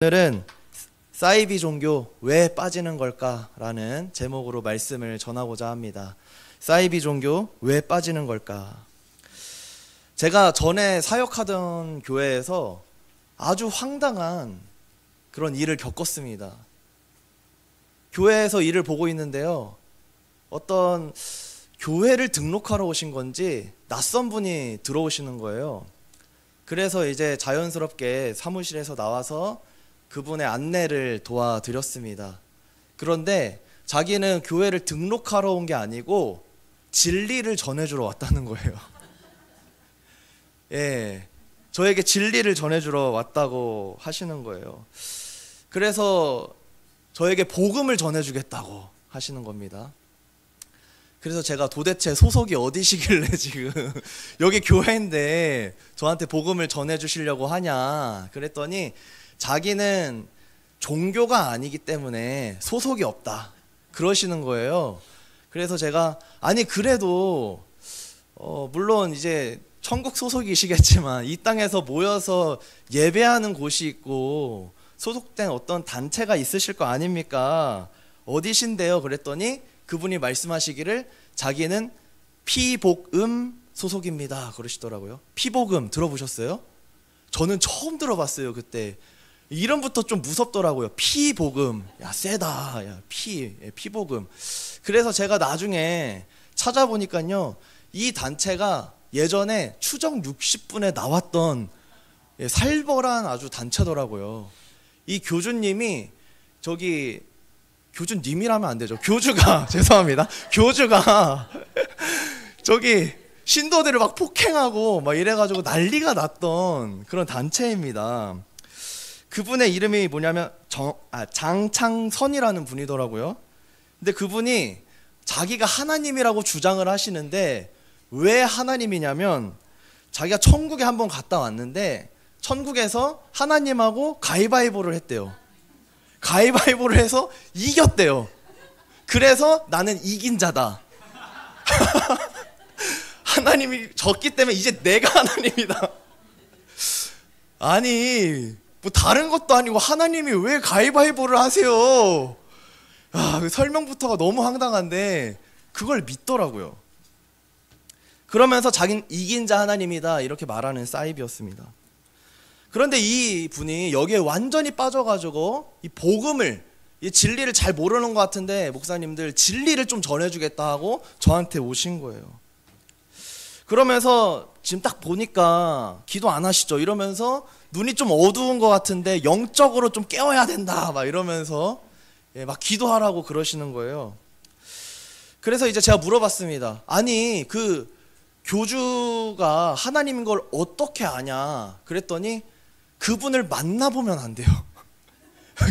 오늘은 사이비 종교 왜 빠지는 걸까라는 제목으로 말씀을 전하고자 합니다. 사이비 종교 왜 빠지는 걸까? 제가 전에 사역하던 교회에서 아주 황당한 그런 일을 겪었습니다. 교회에서 일을 보고 있는데요. 어떤 교회를 등록하러 오신 건지 낯선 분이 들어오시는 거예요. 그래서 이제 자연스럽게 사무실에서 나와서 그분의 안내를 도와드렸습니다. 그런데 자기는 교회를 등록하러 온 게 아니고 진리를 전해주러 왔다는 거예요. 예, 저에게 진리를 전해주러 왔다고 하시는 거예요. 그래서 저에게 복음을 전해주겠다고 하시는 겁니다. 그래서 제가 도대체 소속이 어디시길래 지금 여기 교회인데 저한테 복음을 전해주시려고 하냐 그랬더니 자기는 종교가 아니기 때문에 소속이 없다 그러시는 거예요. 그래서 제가 아니 그래도 물론 이제 천국 소속이시겠지만 이 땅에서 모여서 예배하는 곳이 있고 소속된 어떤 단체가 있으실 거 아닙니까? 어디신데요? 그랬더니 그분이 말씀하시기를 자기는 피복음 소속입니다 그러시더라고요. 피복음 들어보셨어요? 저는 처음 들어봤어요. 그때 이름부터 좀 무섭더라고요. 피복음, 야 세다, 야 피복음. 그래서 제가 나중에 찾아보니까요, 이 단체가 예전에 추정 60분에 나왔던 살벌한 아주 단체더라고요. 이 교주님이 저기 교주님이라면 안 되죠. 교주가 죄송합니다. 교주가 저기 신도들을 막 폭행하고 막 이래가지고 난리가 났던 그런 단체입니다. 그분의 이름이 뭐냐면 장창선이라는 분이더라고요. 근데 그분이 자기가 하나님이라고 주장을 하시는데 왜 하나님이냐면 자기가 천국에 한번 갔다 왔는데 천국에서 하나님하고 가위바위보를 했대요. 가위바위보를 해서 이겼대요. 그래서 나는 이긴 자다. 하나님이 졌기 때문에 이제 내가 하나님이다. 아니 뭐 다른 것도 아니고 하나님이 왜 가위바위보를 하세요? 그 설명부터가 너무 황당한데 그걸 믿더라고요. 그러면서 자기는 이긴 자 하나님이다 이렇게 말하는 사이비였습니다. 그런데 이 분이 여기에 완전히 빠져가지고 이 복음을, 이 진리를 잘 모르는 것 같은데 목사님들 진리를 좀 전해주겠다 하고 저한테 오신 거예요. 그러면서 지금 딱 보니까 기도 안 하시죠? 이러면서 눈이 좀 어두운 것 같은데 영적으로 좀 깨워야 된다 막 이러면서 막 기도하라고 그러시는 거예요. 그래서 이제 제가 물어봤습니다. 아니 그 교주가 하나님인 걸 어떻게 아냐 그랬더니 그분을 만나보면 안 돼요.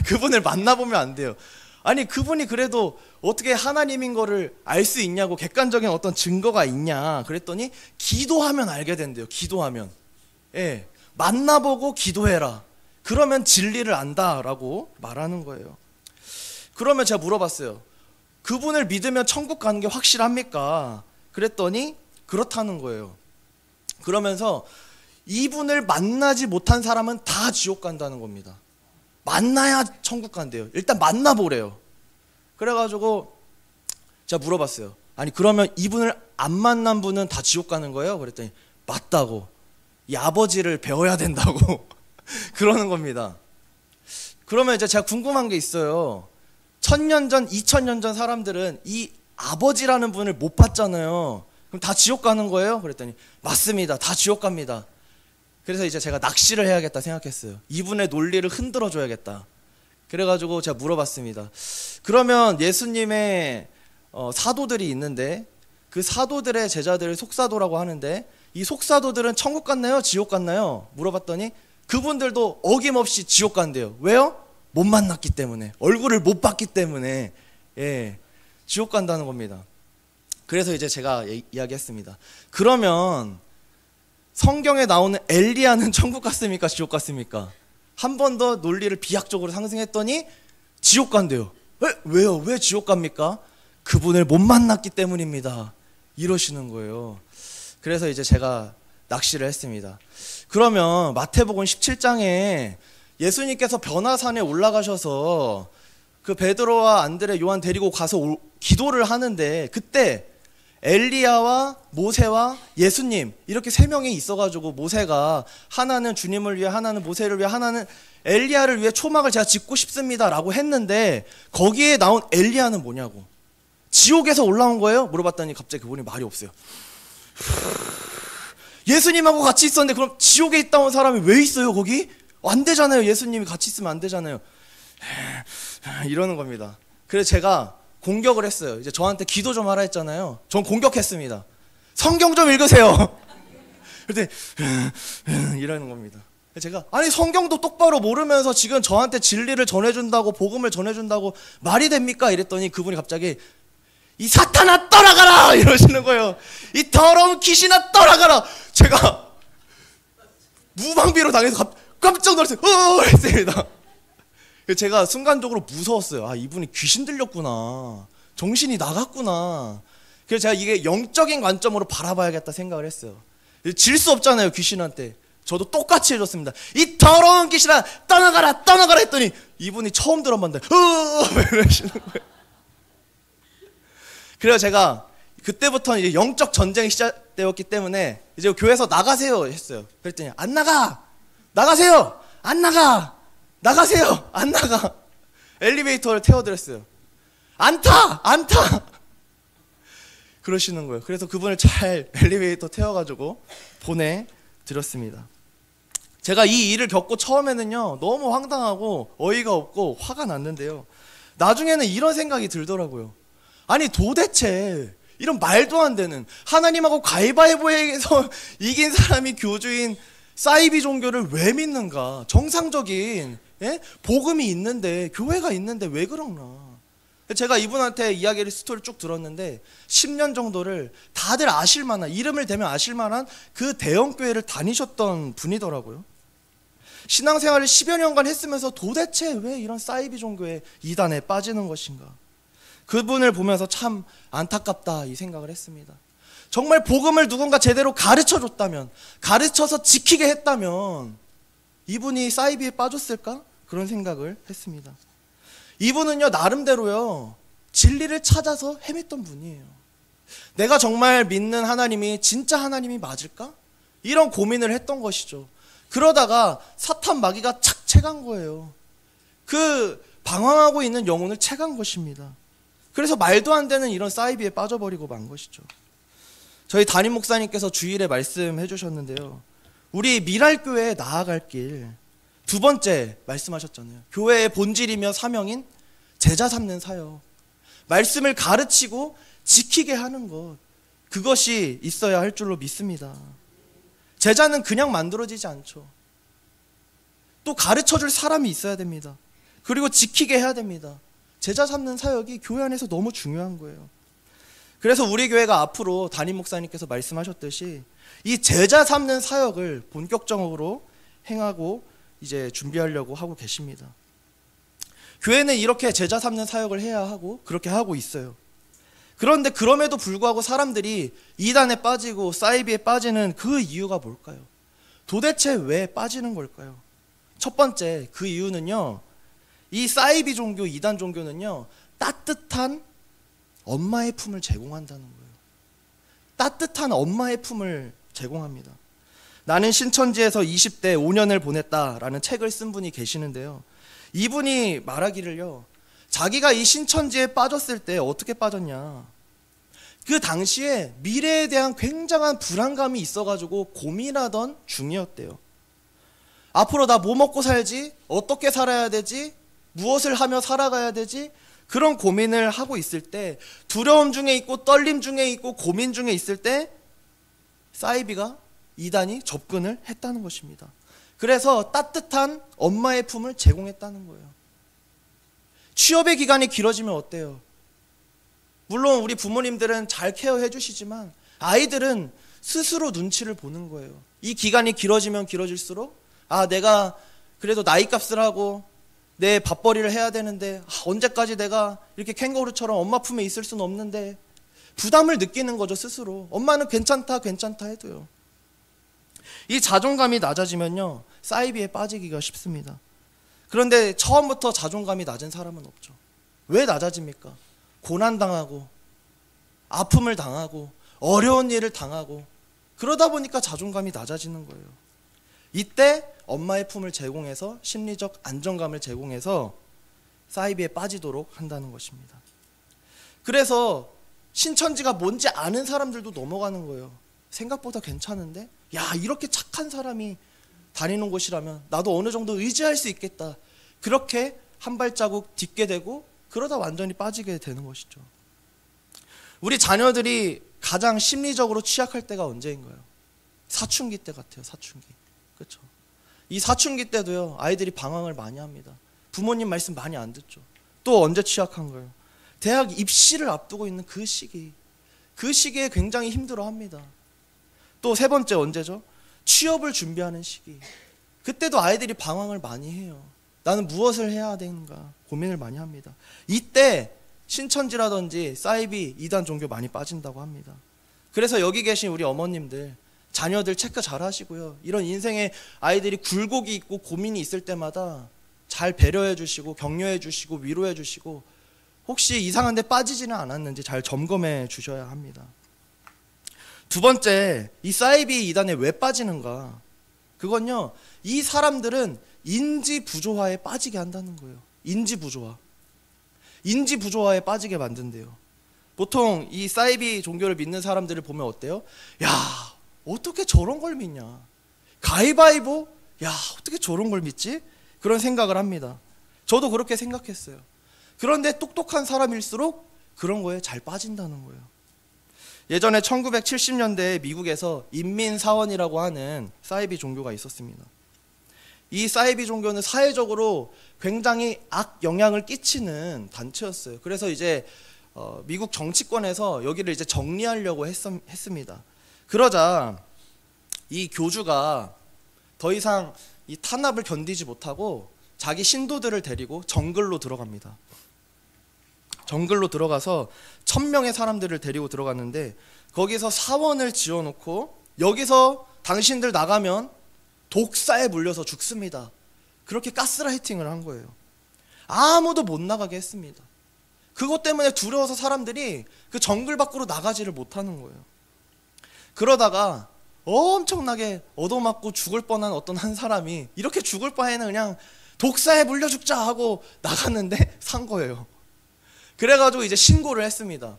그분을 만나보면 안 돼요. 아니 그분이 그래도 어떻게 하나님인 거를 알 수 있냐고, 객관적인 어떤 증거가 있냐 그랬더니 기도하면 알게 된대요. 기도하면. 예, 만나보고 기도해라. 그러면 진리를 안다라고 말하는 거예요. 그러면 제가 물어봤어요. 그분을 믿으면 천국 가는 게 확실합니까? 그랬더니 그렇다는 거예요. 그러면서 이분을 만나지 못한 사람은 다 지옥 간다는 겁니다. 만나야 천국 간대요. 일단 만나보래요. 그래가지고 제가 물어봤어요. 아니 그러면 이분을 안 만난 분은 다 지옥 가는 거예요? 그랬더니 맞다고. 이 아버지를 배워야 된다고 그러는 겁니다. 그러면 이제 제가 궁금한 게 있어요. 1000년 전, 2000년 전 사람들은 이 아버지라는 분을 못 봤잖아요. 그럼 다 지옥 가는 거예요? 그랬더니 맞습니다. 다 지옥 갑니다. 그래서 이제 제가 낚시를 해야겠다 생각했어요. 이분의 논리를 흔들어 줘야겠다. 그래가지고 제가 물어봤습니다. 그러면 예수님의 사도들이 있는데 그 사도들의 제자들을 속사도라고 하는데 이 속사도들은 천국 갔나요? 지옥 갔나요? 물어봤더니 그분들도 어김없이 지옥 간대요. 왜요? 못 만났기 때문에, 얼굴을 못 봤기 때문에. 예, 지옥 간다는 겁니다. 그래서 이제 제가 이야기했습니다. 그러면 성경에 나오는 엘리야는 천국 갔습니까? 지옥 갔습니까? 한 번 더 논리를 비약적으로 상승했더니 지옥 간대요. 왜요? 왜 지옥 갑니까? 그분을 못 만났기 때문입니다. 이러시는 거예요. 그래서 이제 제가 낚시를 했습니다. 그러면 마태복음 17장에 예수님께서 변화산에 올라가셔서 그 베드로와 안드레, 요한 데리고 가서 기도를 하는데, 그때 엘리야와 모세와 예수님 이렇게 세 명이 있어가지고, 모세가 하나는 주님을 위해, 하나는 모세를 위해, 하나는 엘리야를 위해 초막을 제가 짓고 싶습니다 라고 했는데, 거기에 나온 엘리야는 뭐냐고, 지옥에서 올라온 거예요? 물어봤더니 갑자기 그분이 말이 없어요. 예수님하고 같이 있었는데 그럼 지옥에 있다 온 사람이 왜 있어요 거기? 안 되잖아요. 예수님이 같이 있으면 안 되잖아요. 이러는 겁니다. 그래서 제가 공격을 했어요. 이제 저한테 기도 좀 하라 했잖아요. 전 공격했습니다. 성경 좀 읽으세요. 그런데 이러는 겁니다. 제가 아니 성경도 똑바로 모르면서 지금 저한테 진리를 전해준다고, 복음을 전해준다고 말이 됩니까? 이랬더니 그분이 갑자기 이 사탄아 떠나가라 이러시는 거예요. 이 더러운 귀신아 떠나가라. 제가 무방비로 당해서 깜짝 놀랐어요. 했습니다. 제가 순간적으로 무서웠어요. 아, 이분이 귀신 들렸구나, 정신이 나갔구나. 그래서 제가 이게 영적인 관점으로 바라봐야겠다 생각을 했어요. 질 수 없잖아요 귀신한테. 저도 똑같이 해줬습니다. 이 더러운 귀신아 떠나가라 떠나가라 했더니 이분이 처음 들어봤는데 이러시는 거예요. 그래서 제가 그때부터는 이제 영적 전쟁이 시작되었기 때문에 이제 교회에서 나가세요 했어요. 그랬더니 안 나가, 나가세요, 안 나가, 나가세요, 안 나가. 엘리베이터를 태워드렸어요. 안 타, 안 타. 그러시는 거예요. 그래서 그분을 잘 엘리베이터 태워가지고 보내드렸습니다. 제가 이 일을 겪고 처음에는요 너무 황당하고 어이가 없고 화가 났는데요, 나중에는 이런 생각이 들더라고요. 아니 도대체 이런 말도 안 되는, 하나님하고 가위바위보에서 이긴 사람이 교주인 사이비 종교를 왜 믿는가? 정상적인 복음이 있는데, 교회가 있는데 왜 그런가? 제가 이분한테 이야기를, 스토리를 쭉 들었는데 10년 정도를 다들 아실만한, 이름을 대면 아실만한 그 대형교회를 다니셨던 분이더라고요. 신앙생활을 10여 년간 했으면서 도대체 왜 이런 사이비 종교의 이단에 빠지는 것인가? 그분을 보면서 참 안타깝다 이 생각을 했습니다. 정말 복음을 누군가 제대로 가르쳐줬다면, 가르쳐서 지키게 했다면 이분이 사이비에 빠졌을까? 그런 생각을 했습니다. 이분은요 나름대로요 진리를 찾아서 헤맸던 분이에요. 내가 정말 믿는 하나님이 진짜 하나님이 맞을까? 이런 고민을 했던 것이죠. 그러다가 사탄 마귀가 착 채간 거예요. 그 방황하고 있는 영혼을 채간 것입니다. 그래서 말도 안 되는 이런 사이비에 빠져버리고 만 것이죠. 저희 담임 목사님께서 주일에 말씀해 주셨는데요, 우리 미랄교회에 나아갈 길 두 번째 말씀하셨잖아요. 교회의 본질이며 사명인 제자 삼는 사역, 말씀을 가르치고 지키게 하는 것, 그것이 있어야 할 줄로 믿습니다. 제자는 그냥 만들어지지 않죠. 또 가르쳐줄 사람이 있어야 됩니다. 그리고 지키게 해야 됩니다. 제자 삼는 사역이 교회 안에서 너무 중요한 거예요. 그래서 우리 교회가 앞으로 담임 목사님께서 말씀하셨듯이 이 제자 삼는 사역을 본격적으로 행하고 이제 준비하려고 하고 계십니다. 교회는 이렇게 제자 삼는 사역을 해야 하고 그렇게 하고 있어요. 그런데 그럼에도 불구하고 사람들이 이단에 빠지고 사이비에 빠지는 그 이유가 뭘까요? 도대체 왜 빠지는 걸까요? 첫 번째, 그 이유는요, 이 사이비 종교, 이단 종교는요 따뜻한 엄마의 품을 제공한다는 거예요. 따뜻한 엄마의 품을 제공합니다. 나는 신천지에서 20대 5년을 보냈다라는 책을 쓴 분이 계시는데요, 이분이 말하기를요, 자기가 이 신천지에 빠졌을 때 어떻게 빠졌냐, 그 당시에 미래에 대한 굉장한 불안감이 있어가지고 고민하던 중이었대요. 앞으로 나 뭐 먹고 살지? 어떻게 살아야 되지? 무엇을 하며 살아가야 되지? 그런 고민을 하고 있을 때, 두려움 중에 있고 떨림 중에 있고 고민 중에 있을 때 사이비가, 이단이 접근을 했다는 것입니다. 그래서 따뜻한 엄마의 품을 제공했다는 거예요. 취업의 기간이 길어지면 어때요? 물론 우리 부모님들은 잘 케어해 주시지만 아이들은 스스로 눈치를 보는 거예요. 이 기간이 길어지면 길어질수록 내가 그래도 나이값을 하고 내 밥벌이를 해야 되는데 언제까지 내가 이렇게 캥거루처럼 엄마 품에 있을 수는 없는데, 부담을 느끼는 거죠 스스로. 엄마는 괜찮다 괜찮다 해도요. 이 자존감이 낮아지면요 사이비에 빠지기가 쉽습니다. 그런데 처음부터 자존감이 낮은 사람은 없죠. 왜 낮아집니까? 고난당하고 아픔을 당하고 어려운 일을 당하고 그러다 보니까 자존감이 낮아지는 거예요. 이때 엄마의 품을 제공해서 심리적 안정감을 제공해서 사이비에 빠지도록 한다는 것입니다. 그래서 신천지가 뭔지 아는 사람들도 넘어가는 거예요. 생각보다 괜찮은데? 야, 이렇게 착한 사람이 다니는 곳이라면 나도 어느 정도 의지할 수 있겠다. 그렇게 한 발자국 딛게 되고 그러다 완전히 빠지게 되는 것이죠. 우리 자녀들이 가장 심리적으로 취약할 때가 언제인가요? 사춘기 때 같아요. 사춘기. 그렇죠? 이 사춘기 때도요, 아이들이 방황을 많이 합니다. 부모님 말씀 많이 안 듣죠. 또 언제 취약한 거예요? 대학 입시를 앞두고 있는 그 시기. 그 시기에 굉장히 힘들어합니다. 또 세 번째 언제죠? 취업을 준비하는 시기. 그때도 아이들이 방황을 많이 해요. 나는 무엇을 해야 되는가 고민을 많이 합니다. 이때 신천지라든지 사이비, 이단 종교 많이 빠진다고 합니다. 그래서 여기 계신 우리 어머님들, 자녀들 체크 잘 하시고요. 이런 인생에 아이들이 굴곡이 있고 고민이 있을 때마다 잘 배려해 주시고 격려해 주시고 위로해 주시고 혹시 이상한 데 빠지지는 않았는지 잘 점검해 주셔야 합니다. 두 번째, 이 사이비 이단에 왜 빠지는가? 그건요, 이 사람들은 인지 부조화에 빠지게 한다는 거예요. 인지 부조화. 인지 부조화에 빠지게 만든대요. 보통 이 사이비 종교를 믿는 사람들을 보면 어때요? 야, 어떻게 저런 걸 믿냐? 가위바위보? 야, 어떻게 저런 걸 믿지? 그런 생각을 합니다. 저도 그렇게 생각했어요. 그런데 똑똑한 사람일수록 그런 거에 잘 빠진다는 거예요. 예전에 1970년대에 미국에서 인민사원이라고 하는 사이비 종교가 있었습니다. 이 사이비 종교는 사회적으로 굉장히 악 영향을 끼치는 단체였어요. 그래서 이제 미국 정치권에서 여기를 이제 정리하려고 했습니다. 그러자 이 교주가 더 이상 이 탄압을 견디지 못하고 자기 신도들을 데리고 정글로 들어갑니다. 정글로 들어가서 1000명의 사람들을 데리고 들어갔는데 거기서 사원을 지어놓고 여기서 당신들 나가면 독사에 물려서 죽습니다. 그렇게 가스라이팅을 한 거예요. 아무도 못 나가게 했습니다. 그것 때문에 두려워서 사람들이 그 정글 밖으로 나가지를 못하는 거예요. 그러다가 엄청나게 얻어맞고 죽을 뻔한 어떤 한 사람이 이렇게 죽을 바에는 그냥 독사에 물려 죽자 하고 나갔는데 산 거예요. 그래가지고 이제 신고를 했습니다.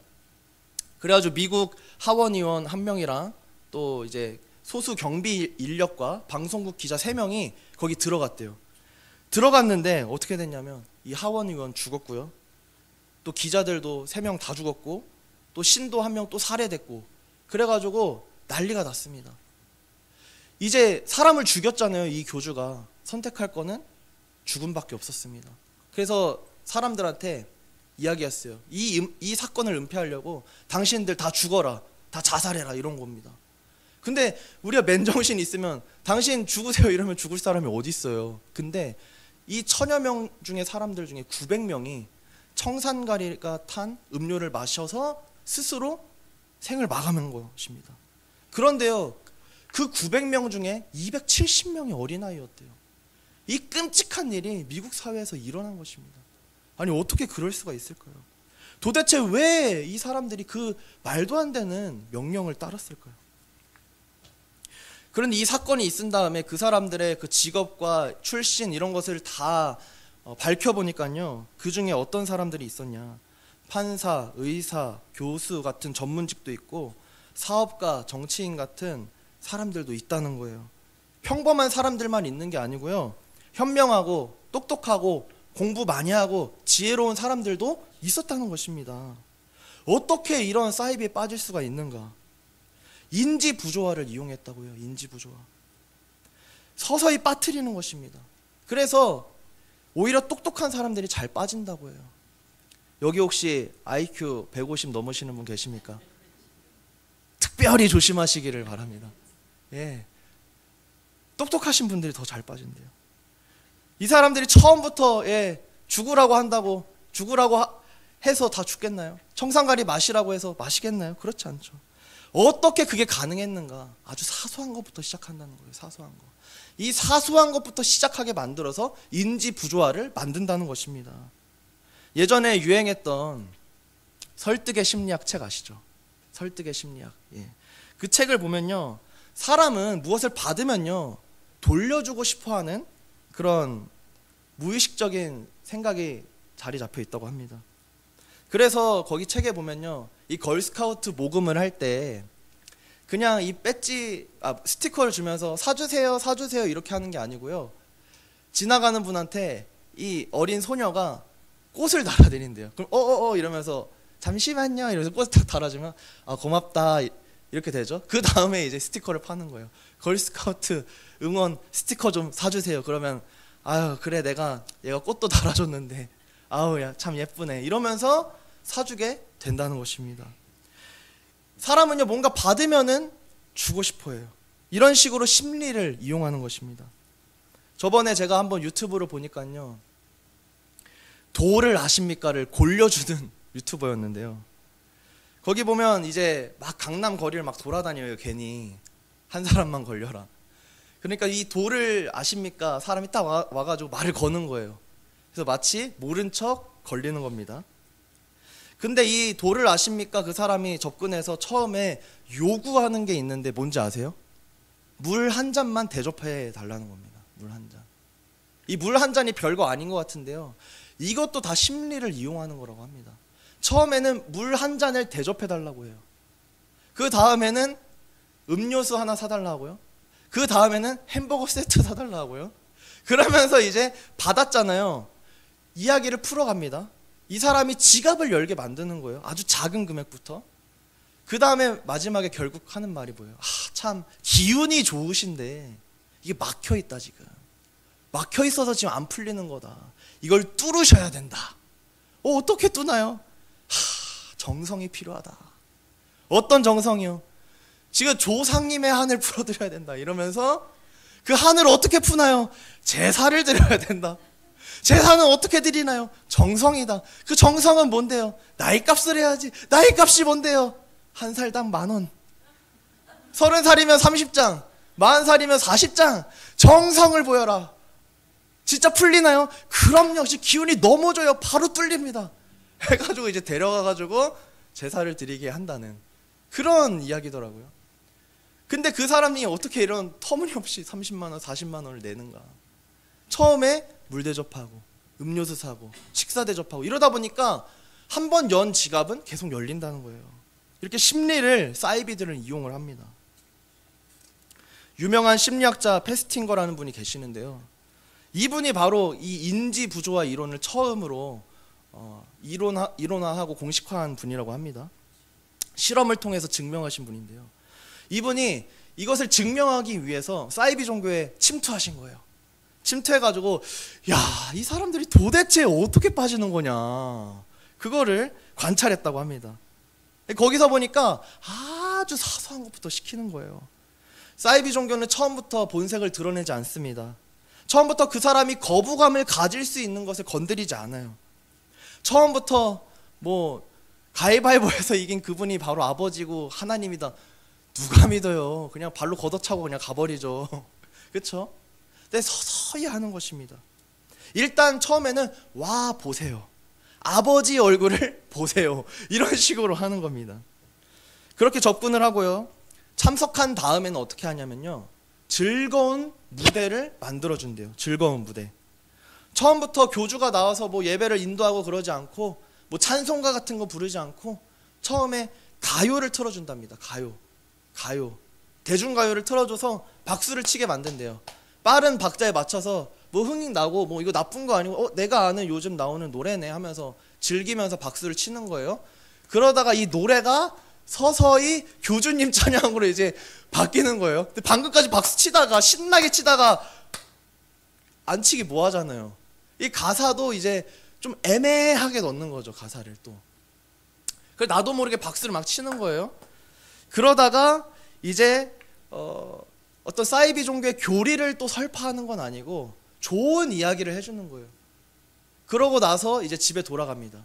그래가지고 미국 하원의원 1명이랑 또 이제 소수 경비 인력과 방송국 기자 3명이 거기 들어갔대요. 들어갔는데 어떻게 됐냐면 이 하원의원 죽었고요. 또 기자들도 3명 다 죽었고 또 신도 1명 또 살해됐고 그래가지고 난리가 났습니다. 이제 사람을 죽였잖아요. 이 교주가 선택할 거는 죽음밖에 없었습니다. 그래서 사람들한테 이야기했어요. 이 사건을 은폐하려고 당신들 다 죽어라, 다 자살해라 이런 겁니다. 근데 우리가 맨정신 있으면 당신 죽으세요 이러면 죽을 사람이 어디 있어요. 근데 이 1000여 명 중에 사람들 중에 900명이 청산가리가 탄 음료를 마셔서 스스로 생을 마감한 것입니다. 그런데요, 그 900명 중에 270명이 어린아이였대요. 이 끔찍한 일이 미국 사회에서 일어난 것입니다. 아니 어떻게 그럴 수가 있을까요? 도대체 왜 이 사람들이 그 말도 안 되는 명령을 따랐을까요? 그런데 이 사건이 있은 다음에 그 사람들의 그 직업과 출신 이런 것을 다 밝혀보니까요, 그 중에 어떤 사람들이 있었냐, 판사, 의사, 교수 같은 전문직도 있고 사업가, 정치인 같은 사람들도 있다는 거예요. 평범한 사람들만 있는 게 아니고요, 현명하고 똑똑하고 공부 많이 하고 지혜로운 사람들도 있었다는 것입니다. 어떻게 이런 사이비에 빠질 수가 있는가? 인지 부조화를 이용했다고요. 인지 부조화. 서서히 빠뜨리는 것입니다. 그래서 오히려 똑똑한 사람들이 잘 빠진다고 해요. 여기 혹시 IQ 150 넘으시는 분 계십니까? 특별히 조심하시기를 바랍니다. 예, 똑똑하신 분들이 더 잘 빠진대요. 이 사람들이 처음부터 죽으라고 한다고 죽으라고 해서 다 죽겠나요? 청산가리 마시라고 해서 마시겠나요? 그렇지 않죠. 어떻게 그게 가능했는가? 아주 사소한 것부터 시작한다는 거예요. 사소한 거. 이 사소한 것부터 시작하게 만들어서 인지 부조화를 만든다는 것입니다. 예전에 유행했던 설득의 심리학 책 아시죠? 설득의 심리학. 예. 그 책을 보면요, 사람은 무엇을 받으면요 돌려주고 싶어하는 그런 무의식적인 생각이 자리 잡혀 있다고 합니다. 그래서 거기 책에 보면요, 이 걸스카우트 모금을 할 때 그냥 이 배지 스티커를 주면서 사주세요 사주세요 이렇게 하는 게 아니고요, 지나가는 분한테 이 어린 소녀가 꽃을 달아드린대요. 그럼 이러면서 잠시만요 이러면서 꽃을 딱 달아주면 고맙다 이렇게 되죠. 그 다음에 이제 스티커를 파는 거예요. 걸스카우트 응원 스티커 좀 사주세요. 그러면 아유 그래 내가 얘가 꽃도 달아줬는데 아우 야 참 예쁘네 이러면서 사주게 된다는 것입니다. 사람은요 뭔가 받으면은 주고 싶어 해요. 이런 식으로 심리를 이용하는 것입니다. 저번에 제가 한번 유튜브를 보니까요, 도를 아십니까를 골려주는 유튜버였는데요, 거기 보면 이제 막 강남 거리를 막 돌아다녀요. 괜히 한 사람만 걸려라. 그러니까 이 도를 아십니까 사람이 딱 와가지고 말을 거는 거예요. 그래서 마치 모른 척 걸리는 겁니다. 근데 이 도를 아십니까 그 사람이 접근해서 처음에 요구하는 게 있는데 뭔지 아세요? 물 한 잔만 대접해 달라는 겁니다. 물 한 잔. 이 물 한 잔이 별거 아닌 것 같은데요, 이것도 다 심리를 이용하는 거라고 합니다. 처음에는 물 한 잔을 대접해 달라고 해요. 그 다음에는 음료수 하나 사달라고요. 그 다음에는 햄버거 세트 사달라고요. 그러면서 이제 받았잖아요. 이야기를 풀어갑니다. 이 사람이 지갑을 열게 만드는 거예요. 아주 작은 금액부터. 그 다음에 마지막에 결국 하는 말이 뭐예요? 참 기운이 좋으신데 이게 막혀있다. 지금 막혀있어서 지금 안 풀리는 거다. 이걸 뚫으셔야 된다. 어떻게 뚫나요? 정성이 필요하다. 어떤 정성이요? 지금 조상님의 한을 풀어드려야 된다 이러면서, 그 한을 어떻게 푸나요? 제사를 드려야 된다. 제사는 어떻게 드리나요? 정성이다. 그 정성은 뭔데요? 나이값을 해야지. 나이값이 뭔데요? 한 살당 10,000원. 30살이면 30장, 40살이면 40장. 정성을 보여라. 진짜 풀리나요? 그럼 역시 기운이 넘어져요. 바로 뚫립니다. 해가지고 이제 데려가가지고 제사를 드리게 한다는 그런 이야기더라고요. 근데 그 사람이 어떻게 이런 터무니없이 30만 원, 40만 원을 내는가? 처음에 물 대접하고 음료수 사고 식사 대접하고 이러다 보니까 한 번 연 지갑은 계속 열린다는 거예요. 이렇게 심리를 사이비들은 이용을 합니다. 유명한 심리학자 페스팅거라는 분이 계시는데요, 이분이 바로 이 인지 부조화 이론을 처음으로 이론화하고 공식화한 분이라고 합니다. 실험을 통해서 증명하신 분인데요, 이분이 이것을 증명하기 위해서 사이비 종교에 침투하신 거예요. 침투해가지고 이 사람들이 도대체 어떻게 빠지는 거냐, 그거를 관찰했다고 합니다. 거기서 보니까 아주 사소한 것부터 시키는 거예요. 사이비 종교는 처음부터 본색을 드러내지 않습니다. 처음부터 그 사람이 거부감을 가질 수 있는 것을 건드리지 않아요. 처음부터 가위바위보에서 이긴 그분이 바로 아버지고 하나님이다, 누가 믿어요? 그냥 발로 걷어차고 그냥 가버리죠. 그렇죠? 근데 서서히 하는 것입니다. 일단 처음에는 와 보세요, 아버지 얼굴을 보세요, 이런 식으로 하는 겁니다. 그렇게 접근을 하고요, 참석한 다음에는 어떻게 하냐면요, 즐거운 무대를 만들어준대요. 즐거운 무대. 처음부터 교주가 나와서 예배를 인도하고 그러지 않고 찬송가 같은 거 부르지 않고 처음에 가요를 틀어준답니다. 가요 대중가요를 틀어줘서 박수를 치게 만든대요. 빠른 박자에 맞춰서 흥이 나고 이거 나쁜 거 아니고 내가 아는 요즘 나오는 노래네 하면서 즐기면서 박수를 치는 거예요. 그러다가 이 노래가 서서히 교주님 찬양으로 이제 바뀌는 거예요. 근데 방금까지 박수 치다가 신나게 치다가 안 치기 뭐 하잖아요. 이 가사도 이제 좀 애매하게 넣는 거죠, 가사를 또. 그래서 나도 모르게 박수를 막 치는 거예요. 그러다가 이제 어떤 사이비 종교의 교리를 또 설파하는 건 아니고 좋은 이야기를 해주는 거예요. 그러고 나서 이제 집에 돌아갑니다.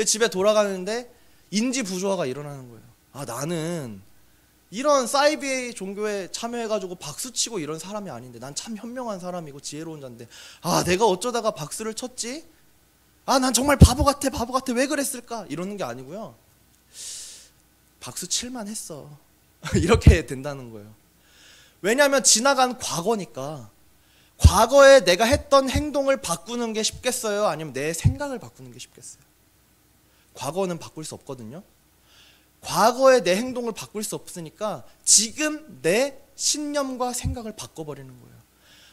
집에 돌아가는데 인지 부조화가 일어나는 거예요. 나는 이런 사이비 종교에 참여해가지고 박수치고 이런 사람이 아닌데, 난 참 현명한 사람이고 지혜로운 자인데, 아 내가 어쩌다가 박수를 쳤지? 아 난 정말 바보 같아 왜 그랬을까? 이러는 게 아니고요, 박수 칠만 했어 이렇게 된다는 거예요. 왜냐하면 지나간 과거니까. 과거에 내가 했던 행동을 바꾸는 게 쉽겠어요? 아니면 내 생각을 바꾸는 게 쉽겠어요? 과거는 바꿀 수 없거든요. 과거에 내 행동을 바꿀 수 없으니까 지금 내 신념과 생각을 바꿔버리는 거예요.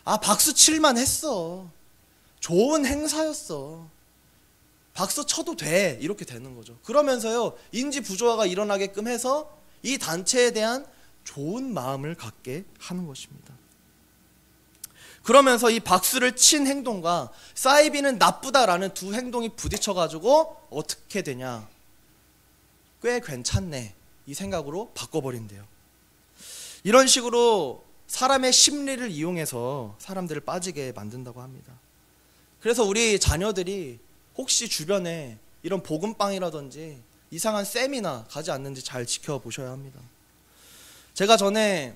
아 박수 칠만 했어, 좋은 행사였어, 박수 쳐도 돼, 이렇게 되는 거죠. 그러면서요 인지 부조화가 일어나게끔 해서 이 단체에 대한 좋은 마음을 갖게 하는 것입니다. 그러면서 이 박수를 친 행동과 사이비는 나쁘다라는 두 행동이 부딪혀가지고 어떻게 되냐, 꽤 괜찮네 이 생각으로 바꿔버린대요. 이런 식으로 사람의 심리를 이용해서 사람들을 빠지게 만든다고 합니다. 그래서 우리 자녀들이 혹시 주변에 이런 복음방이라든지 이상한 세미나 가지 않는지 잘 지켜보셔야 합니다. 제가 전에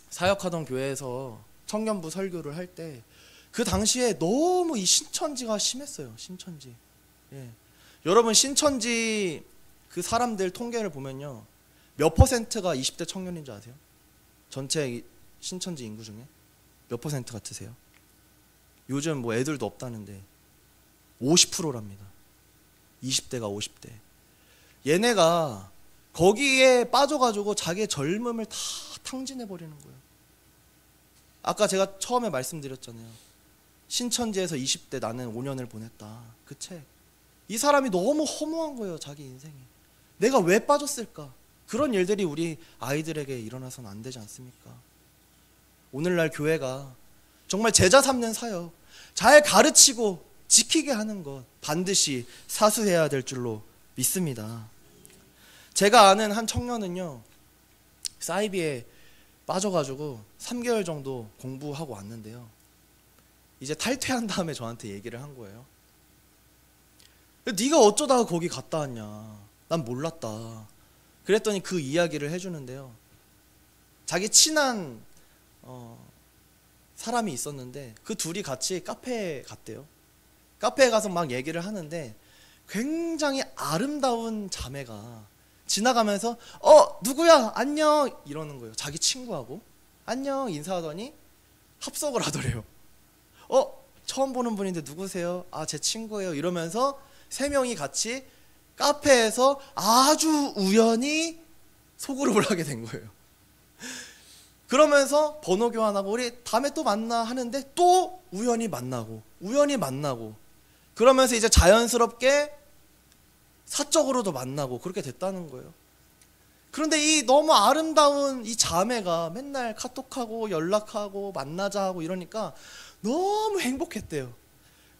사역하던 교회에서 청년부 설교를 할 때 그 당시에 너무 이 신천지가 심했어요. 신천지. 예. 여러분 신천지 그 사람들 통계를 보면요, 몇 퍼센트가 20대 청년인 줄 아세요? 전체 신천지 인구 중에 몇 퍼센트 같으세요? 요즘 뭐 애들도 없다는데 50%랍니다. 20대가 50대. 얘네가 거기에 빠져가지고 자기의 젊음을 다 탕진해버리는 거예요. 아까 제가 처음에 말씀드렸잖아요. 신천지에서 20대 나는 5년을 보냈다, 그 책. 이 사람이 너무 허무한 거예요, 자기 인생이. 내가 왜 빠졌을까? 그런 일들이 우리 아이들에게 일어나서는 안 되지 않습니까? 오늘날 교회가 정말 제자 삼는 사역, 잘 가르치고 지키게 하는 것 반드시 사수해야 될 줄로 믿습니다. 제가 아는 한 청년은요, 사이비에 빠져가지고 3개월 정도 공부하고 왔는데요, 이제 탈퇴한 다음에 저한테 얘기를 한 거예요. 네가 어쩌다가 거기 갔다 왔냐, 난 몰랐다. 그랬더니 그 이야기를 해주는데요, 자기 친한 사람이 있었는데 그 둘이 같이 카페에 갔대요. 카페에 가서 막 얘기를 하는데 굉장히 아름다운 자매가 지나가면서 누구야 안녕 이러는 거예요. 자기 친구하고 안녕 인사하더니 합석을 하더래요. 처음 보는 분인데 누구세요? 아 제 친구예요. 이러면서 세 명이 같이 카페에서 아주 우연히 소그룹을 하게 된 거예요. 그러면서 번호 교환하고 우리 다음에 또 만나 하는데 또 우연히 만나고 그러면서 이제 자연스럽게 사적으로도 만나고 그렇게 됐다는 거예요. 그런데 이 너무 아름다운 이 자매가 맨날 카톡하고 연락하고 만나자 하고 이러니까 너무 행복했대요.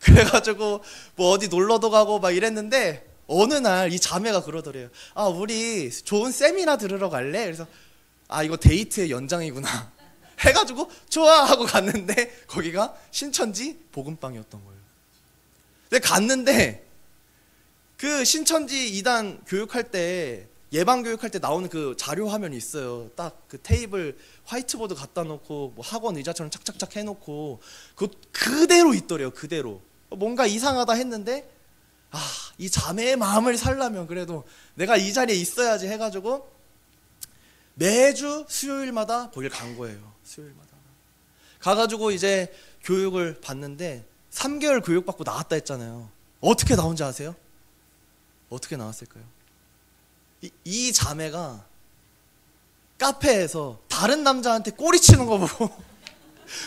그래가지고 뭐 어디 놀러도 가고 막 이랬는데 어느 날 이 자매가 그러더래요. 아 우리 좋은 세미나 들으러 갈래? 그래서 아 이거 데이트의 연장이구나 해가지고 좋아 하고 갔는데 거기가 신천지 복음방이었던 거예요. 근데 갔는데 그 신천지 2단 교육할 때 예방 교육할 때 나오는 그 자료 화면이 있어요. 딱 그 테이블 화이트보드 갖다 놓고 뭐 학원 의자처럼 착착착 해놓고 그 그대로 있더래요. 그대로. 뭔가 이상하다 했는데 이 자매의 마음을 살려면 그래도 내가 이 자리에 있어야지 해가지고 매주 수요일마다 거길 간 거예요. 수요일마다 가가지고 이제 교육을 받는데 3개월 교육받고 나왔다 했잖아요. 어떻게 나온지 아세요? 어떻게 나왔을까요? 이 자매가 카페에서 다른 남자한테 꼬리치는 거 보고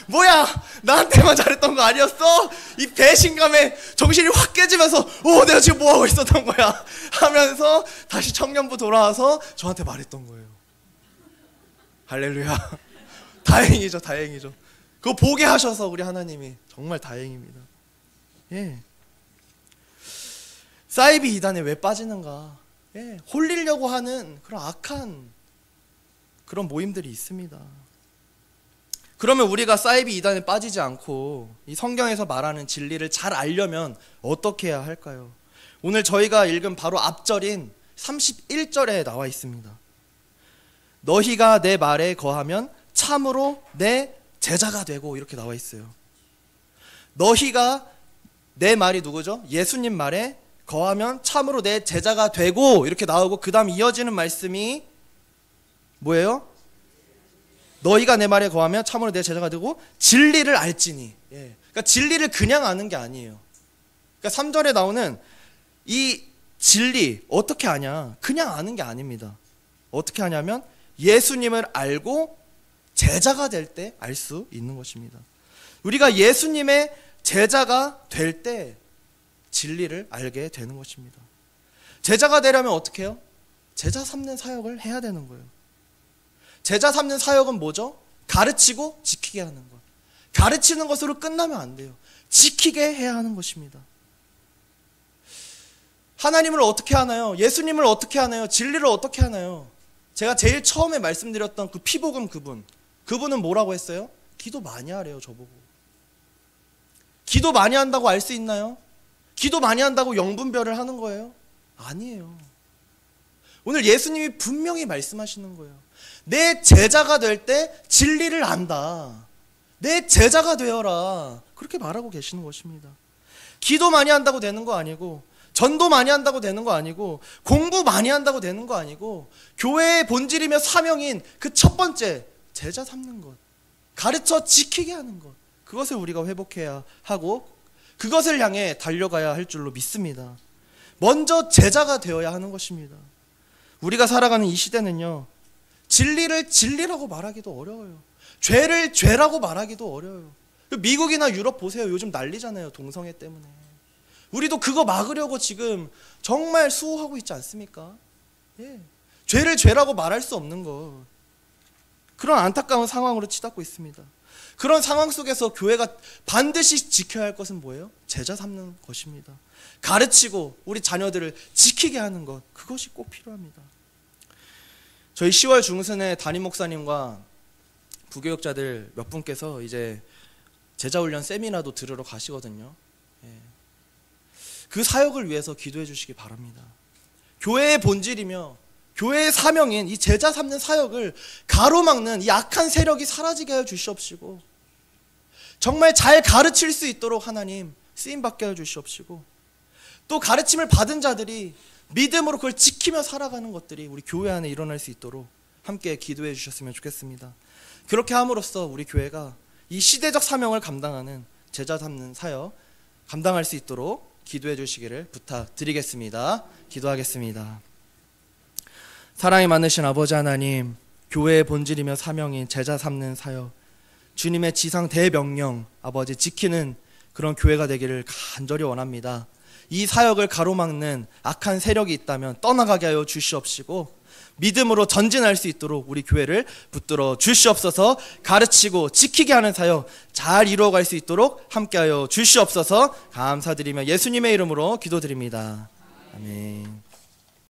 뭐야 나한테만 잘했던 거 아니었어? 이 배신감에 정신이 확 깨지면서 내가 지금 뭐하고 있었던 거야 하면서 다시 청년부 돌아와서 저한테 말했던 거예요. 할렐루야. 다행이죠. 그거 보게 하셔서 우리 하나님이 정말 다행입니다. 예. 사이비 이단에 왜 빠지는가? 예. 홀리려고 하는 그런 악한 그런 모임들이 있습니다. 그러면 우리가 사이비 이단에 빠지지 않고 이 성경에서 말하는 진리를 잘 알려면 어떻게 해야 할까요? 오늘 저희가 읽은 바로 앞절인 31절에 나와 있습니다. 너희가 내 말에 거하면 참으로 내 제자가 되고, 이렇게 나와 있어요. 너희가, 내 말이 누구죠? 예수님 말에 거하면 참으로 내 제자가 되고, 이렇게 나오고, 그 다음 이어지는 말씀이 뭐예요? 너희가 내 말에 거하면 참으로 내 제자가 되고 진리를 알지니. 그러니까 진리를 그냥 아는 게 아니에요. 그러니까 3절에 나오는 이 진리 어떻게 아냐? 그냥 아는 게 아닙니다. 어떻게 하냐면 예수님을 알고 제자가 될 때 알 수 있는 것입니다. 우리가 예수님의 제자가 될 때 진리를 알게 되는 것입니다. 제자가 되려면 어떻게 해요? 제자 삼는 사역을 해야 되는 거예요. 제자 삼는 사역은 뭐죠? 가르치고 지키게 하는 것. 가르치는 것으로 끝나면 안 돼요. 지키게 해야 하는 것입니다. 하나님을 어떻게 하나요? 예수님을 어떻게 하나요? 진리를 어떻게 하나요? 제가 제일 처음에 말씀드렸던 그 피복음 그분은 뭐라고 했어요? 기도 많이 하래요, 저보고. 기도 많이 한다고 알 수 있나요? 기도 많이 한다고 영분별을 하는 거예요? 아니에요. 오늘 예수님이 분명히 말씀하시는 거예요. 내 제자가 될 때 진리를 안다. 내 제자가 되어라. 그렇게 말하고 계시는 것입니다. 기도 많이 한다고 되는 거 아니고, 전도 많이 한다고 되는 거 아니고, 공부 많이 한다고 되는 거 아니고, 교회의 본질이며 사명인 그 첫 번째 제자 삼는 것, 가르쳐 지키게 하는 것, 그것을 우리가 회복해야 하고 그것을 향해 달려가야 할 줄로 믿습니다. 먼저 제자가 되어야 하는 것입니다. 우리가 살아가는 이 시대는요, 진리를 진리라고 말하기도 어려워요. 죄를 죄라고 말하기도 어려워요. 미국이나 유럽 보세요. 요즘 난리잖아요, 동성애 때문에. 우리도 그거 막으려고 지금 정말 수호하고 있지 않습니까? 죄를 죄라고 말할 수 없는 것, 그런 안타까운 상황으로 치닫고 있습니다. 그런 상황 속에서 교회가 반드시 지켜야 할 것은 뭐예요? 제자 삼는 것입니다. 가르치고 우리 자녀들을 지키게 하는 것, 그것이 꼭 필요합니다. 저희 10월 중순에 담임 목사님과 부교육자들 몇 분께서 이제 제자훈련 세미나도 들으러 가시거든요. 그 사역을 위해서 기도해 주시기 바랍니다. 교회의 본질이며 교회의 사명인 이 제자 삼는 사역을 가로막는 이 악한 세력이 사라지게 하여 주시옵시고, 정말 잘 가르칠 수 있도록 하나님 쓰임받게 하여 주시옵시고, 또 가르침을 받은 자들이 믿음으로 그걸 지키며 살아가는 것들이 우리 교회 안에 일어날 수 있도록 함께 기도해 주셨으면 좋겠습니다. 그렇게 함으로써 우리 교회가 이 시대적 사명을 감당하는 제자 삼는 사역 감당할 수 있도록 기도해 주시기를 부탁드리겠습니다. 기도하겠습니다. 사랑이 많으신 아버지 하나님, 교회의 본질이며 사명인 제자 삼는 사역, 주님의 지상 대명령 아버지 지키는 그런 교회가 되기를 간절히 원합니다. 이 사역을 가로막는 악한 세력이 있다면 떠나가게 하여 주시옵시고, 믿음으로 전진할 수 있도록 우리 교회를 붙들어 주시옵소서. 가르치고 지키게 하는 사역 잘 이루어갈 수 있도록 함께하여 주시옵소서. 감사드리며 예수님의 이름으로 기도드립니다. 아멘.